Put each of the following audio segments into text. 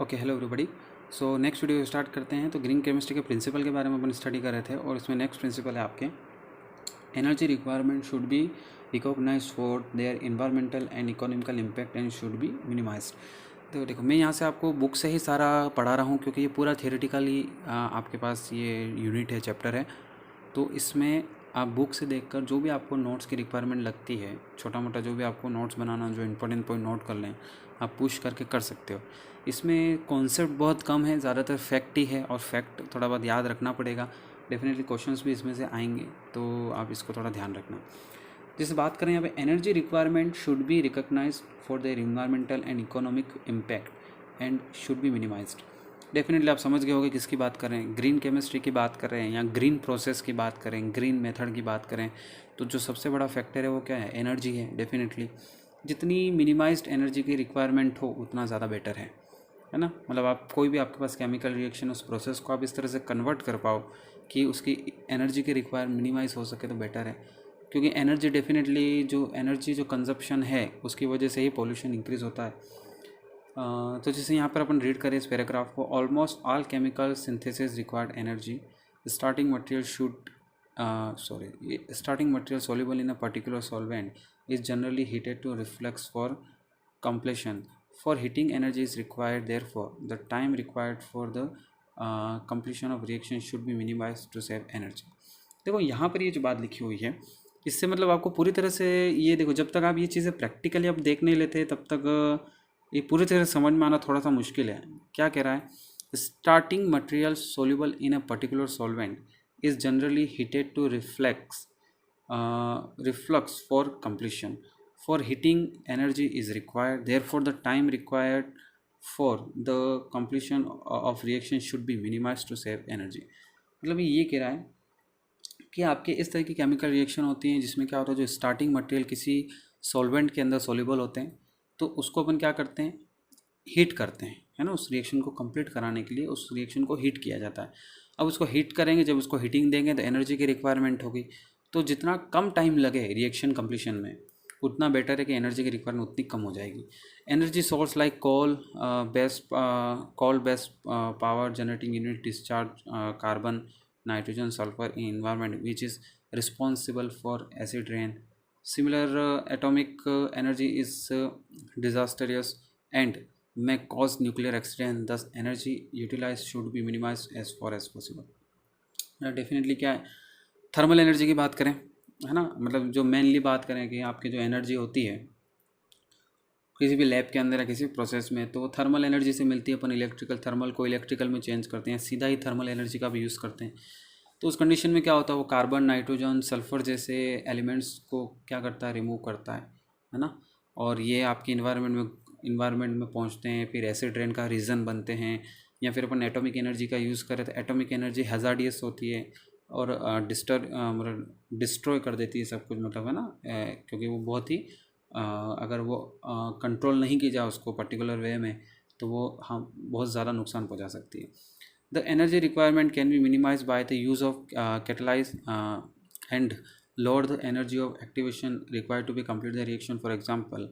Okay, hello everybody. So next video start करते हैं। तो ग्रीन केमिस्ट्री के प्रिंसिपल के बारे में अपन स्टडी कर रहे थे और इसमें नेक्स्ट प्रिंसिपल है आपके energy requirement should be recognised for their environmental and economical impact and should be minimised. तो देखो, मैं यहाँ से आपको बुक से ही सारा पढ़ा रहा हूँ क्योंकि ये पूरा थियोरेटिकली आपके पास ये यूनिट है, चैप्टर है। तो इसमें आप बुक से देखकर जो भी आपको नोट्स की रिक्वायरमेंट लगती है, छोटा मोटा जो भी आपको नोट्स बनाना, जो इंपॉर्टेंट पॉइंट नोट कर लें, आप पुश करके कर सकते हो। इसमें कॉन्सेप्ट बहुत कम है, ज़्यादातर फैक्ट ही है और फैक्ट थोड़ा बहुत याद रखना पड़ेगा। डेफिनेटली क्वेश्चंस भी इसमें से आएंगे, तो आप इसको थोड़ा ध्यान रखना। जैसे बात करें यहाँ पे, energy requirement should be recognised for their environmental and economic impact and should be minimised. Definitely आप समझ गए होंगे किसकी बात कर रहे हैं। ग्रीन केमिस्ट्री की बात कर रहे हैं या ग्रीन प्रोसेस की बात करें, ग्रीन मेथड की बात करें, तो जो सबसे बड़ा फैक्टर है वो क्या है? एनर्जी है। डेफिनेटली जितनी मिनिमाइज्ड एनर्जी की रिक्वायरमेंट हो उतना ज़्यादा बेटर है ना। मतलब आप कोई भी आपके पास केमिकल रिएक्शन, उस प्रोसेस को आप इस तरह से कन्वर्ट कर पाओ कि उसकी एनर्जी की रिक्वायर मिनिमाइज हो सके तो बेटर है। क्योंकि एनर्जी डेफिनेटली जो एनर्जी जो कंजप्शन है उसकी वजह से ही पॉल्यूशन इंक्रीज होता है। तो जैसे यहाँ पर अपन रीड करें इस पैराग्राफ को, almost all chemical synthesis required energy. Starting material should starting material soluble in a particular solvent is generally heated to reflux for completion. For heating energy is required, therefore the time required for the completion of reaction should be minimized to save energy. देखो यहाँ पर ये जो बात लिखी हुई है, इससे मतलब आपको पूरी तरह से ये देखो, जब तक आप ये चीज़ें प्रैक्टिकली आप देख नहीं लेते तब तक ये पूरी तरह से समझ में आना थोड़ा सा मुश्किल है। क्या कह रहा है? Starting material soluble in a particular solvent is generally heated to reflux for completion. For heating energy is required, therefore the time required for the completion of reaction should be minimized to save energy. मतलब ये कह रहा है कि आपके इस तरह की केमिकल रिएक्शन होती हैं जिसमें क्या होता है, जो स्टार्टिंग मटेरियल किसी सॉल्वेंट के अंदर सोल्यूबल होते हैं, तो उसको अपन क्या करते हैं? हीट करते हैं, है ना। उस रिएक्शन को कंप्लीट कराने के लिए उस रिएक्शन को हीट किया जाता है। अब उसको हीट करेंगे, जब उसको हीटिंग देंगे तो एनर्जी की रिक्वायरमेंट होगी। तो जितना कम टाइम लगे रिएक्शन कंप्लीशन में उतना बेटर है कि एनर्जी की रिक्वायरमेंट उतनी कम हो जाएगी। Energy source like coal based power generating unit discharge carbon, nitrogen, sulphur in environment which is responsible for acid rain. Similar atomic energy is disastrous and may cause nuclear accident. Thus energy utilized should be minimized as far as possible. Definitely क्या है, thermal energy की बात करें, है ना, मतलब जो mainly बात करें कि आपकी जो एनर्जी होती है किसी भी लैब के अंदर या किसी प्रोसेस में, तो वो थर्मल एनर्जी से मिलती है। अपन इलेक्ट्रिकल थर्मल को इलेक्ट्रिकल में चेंज करते हैं, सीधा ही थर्मल एनर्जी का भी यूज़ करते हैं। तो उस कंडीशन में क्या होता है, वो कार्बन, नाइट्रोजन, सल्फर जैसे एलिमेंट्स को क्या करता है? रिमूव करता है ना। और ये आपकी इन्वायरमेंट में पहुंचते हैं, फिर एसिड रेन का रीज़न बनते हैं। या फिर अपन एटॉमिक एनर्जी का यूज़ करें तो एटॉमिक एनर्जी हैज़ार्डियस होती है और मतलब डिस्ट्रॉय कर देती है सब कुछ, मतलब है ना। क्योंकि वो बहुत ही अगर वो कंट्रोल नहीं की जाए उसको पर्टिकुलर वे में, तो वो हम बहुत ज़्यादा नुकसान पहुंचा सकती है। The energy requirement can be minimise by the use of catalyse and lower the energy of activation required to be complete the reaction. For example,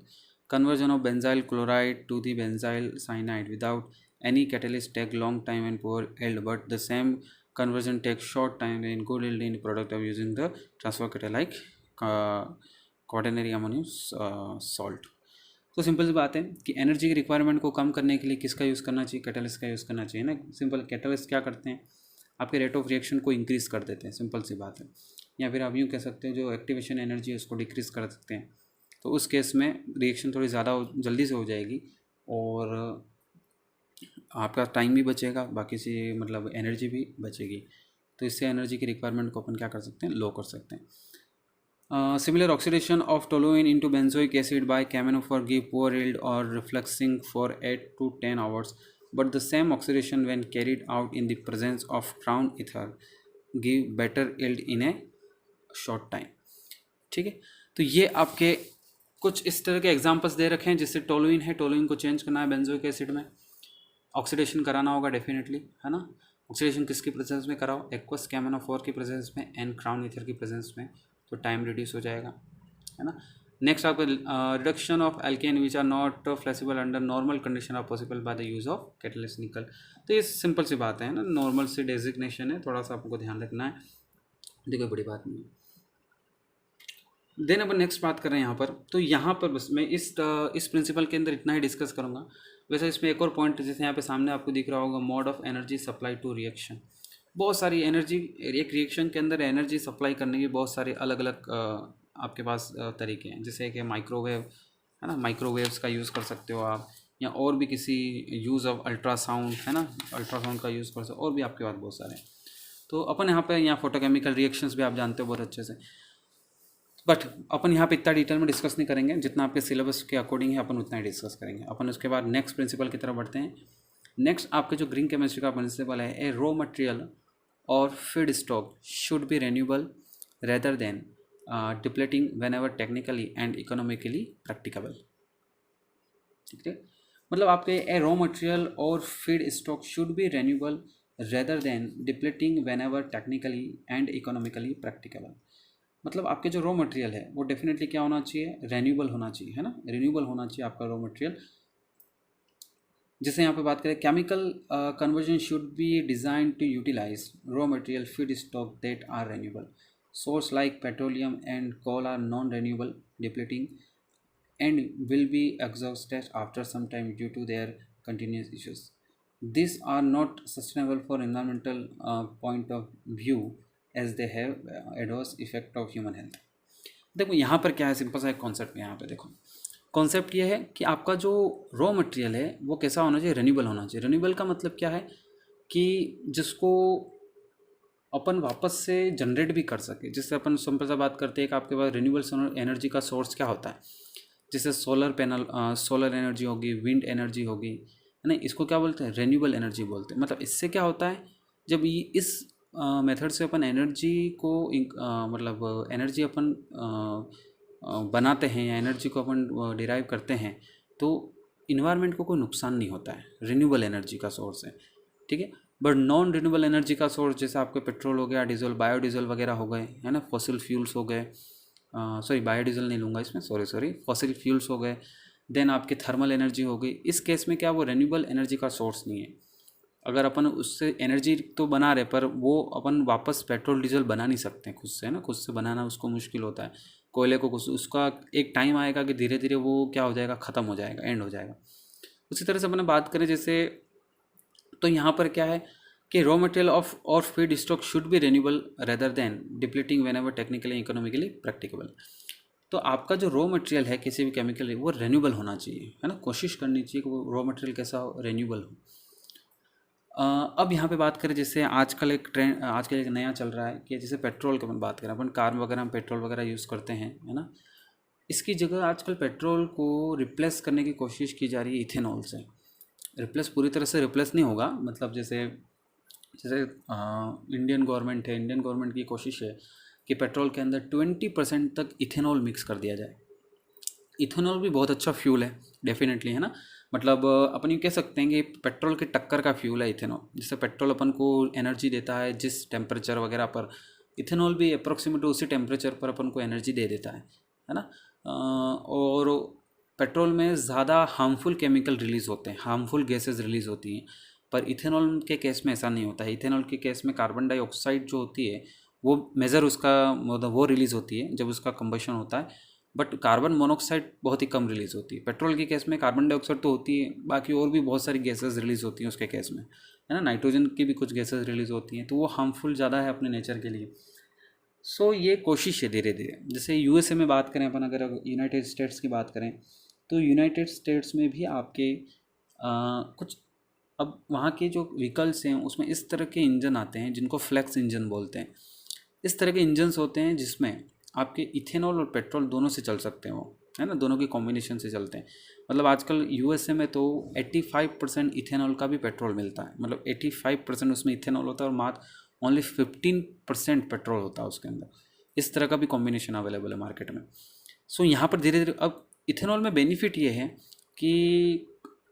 conversion of benzyl chloride to the benzyl cyanide without any catalyst take long time and poor yield, but the same conversion takes short time and good yield in product of using the transfer catalytic quaternary ammonium salt. तो simple सी बात है कि energy की requirement को कम करने के लिए किसका यूज़ करना चाहिए? कैटलिस्ट का यूज़ करना चाहिए ना। सिंपल, कैटलिस्ट क्या करते हैं? आपके रेट ऑफ रिएक्शन को इंक्रीज़ कर देते हैं, सिंपल सी बात है। या फिर आप यूँ कह सकते हैं जो एक्टिवेशन एनर्जी है उसको डिक्रीज़ कर सकते हैं। तो उस केस में रिएक्शन थोड़ी ज़्यादा जल्दी से हो जाएगी और आपका टाइम भी बचेगा, बाकी से मतलब एनर्जी भी बचेगी। तो इससे एनर्जी की रिक्वायरमेंट को अपन क्या कर सकते हैं? लो कर सकते हैं। Similar oxidation of toluene into benzoic acid by camenophore give poor yield or refluxing for 8 to 10 hours, but the same oxidation when carried out in the presence of crown ether give better yield in a short time. ठीक है, तो ये आपके कुछ इस तरह के examples दे रखे हैं जिससे टोलुइन है, टोलुइन को चेंज करना है बेंजोइक एसिड में, ऑक्सीडेशन कराना होगा डेफिनेटली, है ना। ऑक्सीडेशन किसकी प्रेजेंस में कराओ? एक्वस कैमेनोफोर की प्रेजेंस में एंड क्राउन ईथर की प्रेजेंस में, तो टाइम रिड्यूस हो जाएगा, है ना। नेक्स्ट आपका reduction of alkene which are not flexible under normal condition are possible by the use of catalyst nickel. तो ये सिंपल सी बात है ना, नॉर्मल से डेजिग्नेशन है, थोड़ा सा आपको ध्यान रखना है, देखो बड़ी बात नहीं है। देन अपन नेक्स्ट बात कर रहे हैं यहाँ पर, तो यहाँ पर बस मैं इस प्रिंसिपल के अंदर इतना ही डिस्कस करूँगा। वैसे इसमें एक और पॉइंट जैसे यहाँ पे सामने आपको दिख रहा होगा, mode of energy supply to reaction. बहुत सारी एनर्जी, एक रिएक्शन के अंदर एनर्जी सप्लाई करने की बहुत सारे अलग अलग आपके पास तरीके हैं, जैसे कि माइक्रोवेव है ना, माइक्रोवेव्स का यूज़ कर सकते हो आप, या और भी किसी यूज़ ऑफ अल्ट्रासाउंड है ना, अल्ट्रासाउंड का यूज़ कर सकते हो, और भी आपके पास बहुत सारे हैं। तो अपन यहाँ पे फोटोकेमिकल रिएक्शंस भी आप जानते हो बहुत अच्छे से, बट अपन यहाँ पे इतना डिटेल में डिस्कस नहीं करेंगे, जितना आपके सिलेबस के अकॉर्डिंग है अपन उतना ही डिस्कस करेंगे। अपन उसके बाद नेक्स्ट प्रिंसिपल की तरफ बढ़ते हैं। नेक्स्ट आपके जो ग्रीन केमिस्ट्री का प्रिंसिपल है, ए रॉ मटेरियल और feed stock should be renewable rather than depleting when ever technically and economically practicable. ठीक है, मतलब आपके ए रॉ मटेरियल और feed stock should be renewable rather than depleting when ever technically and economically practicable. मतलब आपके जो raw material है वो डेफिनेटली क्या होना चाहिए, रेन्यूएबल होना चाहिए, है ना, रिन्यूएबल होना चाहिए आपका रॉ मटेरियल। जैसे यहाँ पे बात करें, chemical conversion should be design to utilise raw material feed stock that are renewable. Source like petroleum and coal are non renewable, depleting and will be exhausted after some time due to their continuous issues. These are not sustainable for environmental point of view as they have adverse effect of human health. देखो यहाँ पर क्या है, simple सा एक concept यहाँ पे देखो, कॉन्सेप्ट ये है कि आपका जो रॉ मटेरियल है वो कैसा होना चाहिए, रेन्यूएबल होना चाहिए। रेन्यूएबल का मतलब क्या है कि जिसको अपन वापस से जनरेट भी कर सके। जिससे अपन सिंपल सा बात करते हैं कि आपके पास रिन्यूएबल एनर्जी का सोर्स क्या होता है, जैसे सोलर पैनल, सोलर एनर्जी होगी, विंड एनर्जी होगी, है ना, इसको क्या बोलते हैं, रेन्यूएबल एनर्जी बोलते हैं। मतलब इससे क्या होता है, जब ये इस मेथड से अपन एनर्जी को मतलब एनर्जी अपन बनाते हैं या एनर्जी को अपन डिराइव करते हैं, तो इन्वायरमेंट को कोई नुकसान नहीं होता है, रिन्यूएबल एनर्जी का सोर्स है। ठीक है, बट नॉन रिन्यूएबल एनर्जी का सोर्स जैसे आपके पेट्रोल हो गया, डीजल, बायोडीजल वगैरह हो गए, है ना, फॉसिल फ्यूल्स हो गए, सॉरी बायोडीजल नहीं लूँगा इसमें, सॉरी फॉसिल फ्यूल्स हो गए, देन आपकी थर्मल एनर्जी हो गई। इस केस में क्या वो रेन्यूएबल एनर्जी का सोर्स नहीं है। अगर अपन उससे एनर्जी तो बना रहे, पर वो अपन वापस पेट्रोल डीजल बना नहीं सकते खुद से, है ना, खुद से बनाना उसको मुश्किल होता है। कोयले को कुछ उसका एक टाइम आएगा कि धीरे धीरे वो क्या हो जाएगा, ख़त्म हो जाएगा, एंड हो जाएगा। उसी तरह से अपन बात करें जैसे, तो यहाँ पर क्या है कि रॉ मटेरियल ऑफ और feed stock should be renewable rather than depleting whenever technically economically practicable. तो आपका जो रॉ मटेरियल है किसी भी केमिकल, वो रेन्यूएबल होना चाहिए, है ना, कोशिश करनी चाहिए कि वो रॉ मटेरियल कैसा हो, रेन्यूएबल हो। अब यहाँ पे बात करें जैसे आजकल एक ट्रेंड, आजकल एक नया चल रहा है कि जैसे पेट्रोल की अपन बात करें, अपन कार वगैरह में पेट्रोल वगैरह यूज़ करते हैं, है ना, इसकी जगह आजकल पेट्रोल को रिप्लेस करने की कोशिश की जा रही है इथेनॉल से। रिप्लेस पूरी तरह से रिप्लेस नहीं होगा, मतलब जैसे इंडियन गवर्नमेंट है, इंडियन गवर्नमेंट की कोशिश है कि पेट्रोल के अंदर 20% तक इथेनॉल मिक्स कर दिया जाए। इथेनॉल भी बहुत अच्छा फ्यूल है डेफिनेटली, है ना, मतलब अपन ये कह सकते हैं कि पेट्रोल के टक्कर का फ्यूल है इथेनॉल। जैसे पेट्रोल अपन को एनर्जी देता है जिस टेम्परेचर वगैरह पर, इथेनॉल भी अप्रोक्सीमेट उसी टेम्परेचर पर अपन को एनर्जी दे देता है ना। और पेट्रोल में ज़्यादा हार्मफुल केमिकल रिलीज़ होते हैं, हार्मफुल गैसेज रिलीज़ होती हैं, पर इथेनॉल के केस में ऐसा नहीं होता है। इथेनॉल के केस में कार्बन डाइऑक्साइड जो होती है वो मेजर उसका मतलब वो रिलीज़ होती है जब उसका कंबशन होता है, बट कार्बन मोनोऑक्साइड बहुत ही कम रिलीज़ होती है। पेट्रोल के केस में कार्बन डाइऑक्साइड तो होती है, बाकी और भी बहुत सारी गैसेज रिलीज़ होती हैं उसके केस में, है ना, नाइट्रोजन की भी कुछ गैसेज रिलीज़ होती हैं, तो वो हार्मफुल ज़्यादा है अपने नेचर के लिए। सो ये कोशिश है धीरे धीरे। जैसे यूएसए में बात करें अपन, अगर यूनाइटेड स्टेट्स की बात करें, तो यूनाइटेड स्टेट्स में भी आपके कुछ अब वहाँ के जो व्हीकल्स हैं उसमें इस तरह के इंजन आते हैं जिनको फ्लेक्स इंजन बोलते हैं। इस तरह के इंजन्स होते हैं जिसमें आपके इथेनॉल और पेट्रोल दोनों से चल सकते हैं, वो है ना, दोनों की कॉम्बिनेशन से चलते हैं। मतलब आजकल यूएसए में तो 85% इथेनॉल का भी पेट्रोल मिलता है, मतलब 85% उसमें इथेनॉल होता है और मात्र ओनली 15% पेट्रोल होता है उसके अंदर। इस तरह का भी कॉम्बिनेशन अवेलेबल है मार्केट में। सो यहाँ पर धीरे धीरे अब इथेनॉल में बेनिफिट ये है कि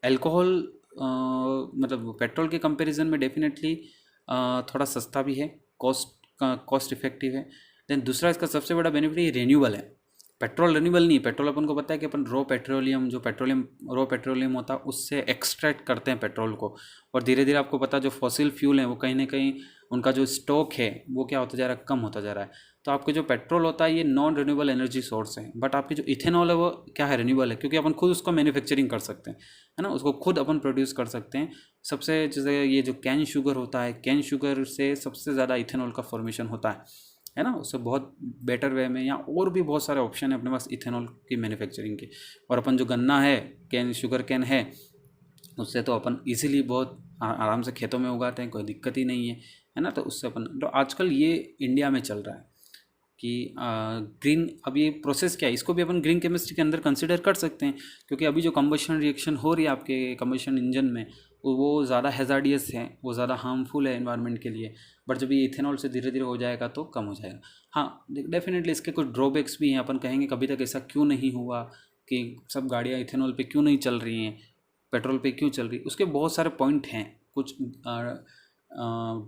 अल्कोहल मतलब पेट्रोल के कंपैरिजन में डेफिनेटली थोड़ा सस्ता भी है, कॉस्ट इफेक्टिव है। देन दूसरा इसका सबसे बड़ा बेनिफिट ये रेन्यूएबल है। पेट्रोल रिन्यूएबल नहीं है। पेट्रोल अपन को पता है कि अपन रॉ पेट्रोलियम होता है उससे एक्सट्रैक्ट करते हैं पेट्रोल को, और धीरे धीरे आपको पता है जो फॉसिल फ्यूल हैं वो कहीं ना कहीं उनका जो स्टॉक है वो क्या होता जा रहा है, कम होता जा रहा है। तो आपके जो पेट्रोल होता है ये नॉन रिन्यूएबल एनर्जी सोर्स है, बट आपकी जो इथेनॉल है वो क्या है, रिन्यूएबल है, क्योंकि अपन खुद उसको मैन्युफैक्चरिंग कर सकते हैं, है ना, उसको खुद अपन प्रोड्यूस कर सकते हैं। सबसे जैसे ये जो कैन शुगर होता है, कैन शुगर से सबसे ज़्यादा इथेनॉल का फॉर्मेशन होता है ना, उससे बहुत बेटर वे में, या और भी बहुत सारे ऑप्शन है अपने पास इथेनॉल की मैन्युफैक्चरिंग के। और अपन जो गन्ना है, कैन शुगर कैन है, उससे तो अपन इजीली बहुत आराम से खेतों में उगाते हैं, कोई दिक्कत ही नहीं है ना। तो उससे अपन तो आजकल ये इंडिया में चल रहा है कि ग्रीन, अब ये प्रोसेस क्या है, इसको भी अपन ग्रीन केमिस्ट्री के अंदर कंसिडर कर सकते हैं, क्योंकि अभी जो कंबशन रिएक्शन हो रही है आपके कंबशन इंजन में वो ज़्यादा हैज़ार्डियस है, वो ज़्यादा हार्मफुल है एनवायरनमेंट के लिए। बट जब ये इथेनॉल से धीरे धीरे हो जाएगा तो कम हो जाएगा। हाँ, डेफिनेटली इसके कुछ ड्रॉबैक्स भी हैं। अपन कहेंगे कभी तक ऐसा क्यों नहीं हुआ कि सब गाड़ियाँ इथेनॉल पे क्यों नहीं चल रही हैं, पेट्रोल पे क्यों चल रही, उसके बहुत सारे पॉइंट हैं, कुछ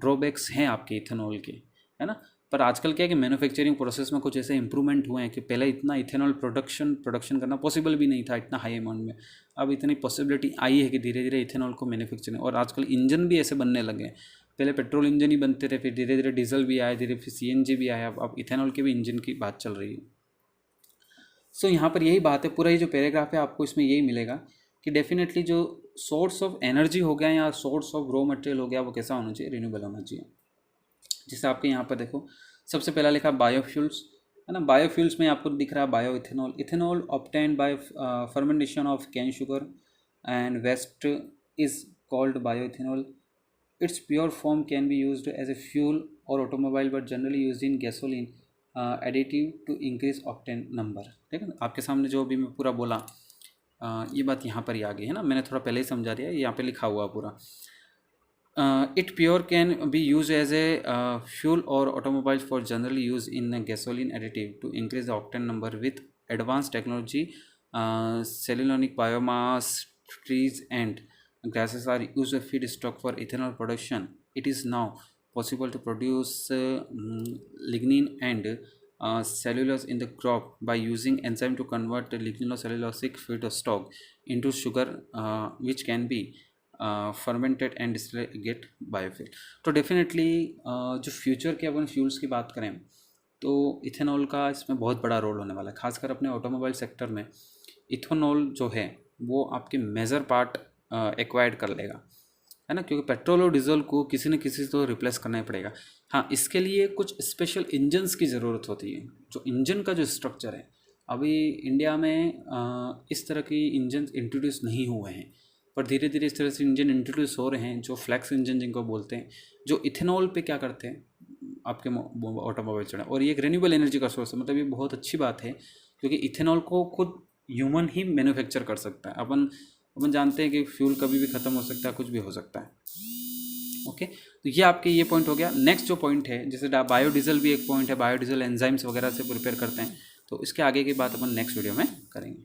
ड्रॉबैक्स हैं आपके इथेनॉल के, है ना। पर आजकल क्या है कि मैन्युफैक्चरिंग प्रोसेस में कुछ ऐसे इंप्रूवमेंट हुए हैं कि पहले इतना इथेनॉल प्रोडक्शन करना पॉसिबल भी नहीं था इतना हाई अमाउंट में। अब इतनी पॉसिबिलिटी आई है कि धीरे धीरे इथेनॉल को मैन्युफैक्चरिंग, और आजकल इंजन भी ऐसे बनने लगे हैं। पहले पेट्रोल इंजन ही बनते थे, फिर धीरे धीरे डीजल भी आया, धीरे फिर सीएनजी भी आया, अब इथेनॉल के भी इंजन की बात चल रही है। सो यहाँ पर यही बात है, पूरा ये जो पैराग्राफ है आपको इसमें यही मिलेगा कि डेफिनेटली जो सोर्स ऑफ एनर्जी हो गया या सोर्स ऑफ रॉ मटेरियल हो गया वो कैसा होना चाहिए, रिन्यूएबल होना चाहिए। जैसे आपके यहाँ पर देखो सबसे पहला लिखा बायोफ्यूल्स, है ना। बायोफ्यूल्स में आपको दिख रहा है bio ethanol, ethanol obtained by fermentation of cane sugar and waste is called bio ethanol. Its pure form can be used as a fuel और automobile but generally used in gasoline additive to increase octane number. ठीक है ना, आपके सामने जो अभी मैं पूरा बोला ये बात यहाँ पर ही आ गई है ना, मैंने थोड़ा पहले ही समझा दिया, यहाँ पे लिखा हुआ पूरा। It pure can be used as a fuel or automobiles for general use in a gasoline additive to increase the octane number with advanced technology. Cellulonic biomass, trees and grasses are used as feedstock for ethanol production. It is now possible to produce lignin and cellulose in the crop by using enzyme to convert the lignocellulosic feedstock into sugar, which can be fermented and get biofuel. तो definitely जो future के अपन fuels की बात करें तो ethanol का इसमें बहुत बड़ा रोल होने वाला है, खासकर अपने ऑटोमोबाइल सेक्टर में। इथेनॉल जो है वो आपके मेजर पार्ट एक्वायर्ड कर लेगा, है ना, क्योंकि पेट्रोल और डीजल को किसी न किसी से तो रिप्लेस करना ही पड़ेगा। हाँ, इसके लिए कुछ स्पेशल इंजन्स की ज़रूरत होती है। जो इंजन का जो स्ट्रक्चर है अभी इंडिया में इस तरह की इंजन इंट्रोड्यूस नहीं हुए हैं, पर धीरे धीरे इस तरह से इंजन इंट्रोड्यूस हो रहे हैं जो फ्लैक्स इंजन जिनको बोलते हैं, जो इथेनॉल पे क्या करते हैं आपके ऑटोमोबाइल चढ़ा, और ये एक रिन्यूएबल एनर्जी का सोर्स है। मतलब ये बहुत अच्छी बात है क्योंकि इथेनॉल को खुद ह्यूमन ही मैन्युफैक्चर कर सकता है। अपन जानते हैं कि फ्यूल कभी भी ख़त्म हो सकता है, कुछ भी हो सकता है। ओके, तो ये आपके ये पॉइंट हो गया। नेक्स्ट जो पॉइंट है, जैसे बायोडीजल भी एक पॉइंट है, बायोडीजल एंजाइम्स वगैरह से प्रिपेयर करते हैं, तो इसके आगे की बात अपन नेक्स्ट वीडियो में करेंगे।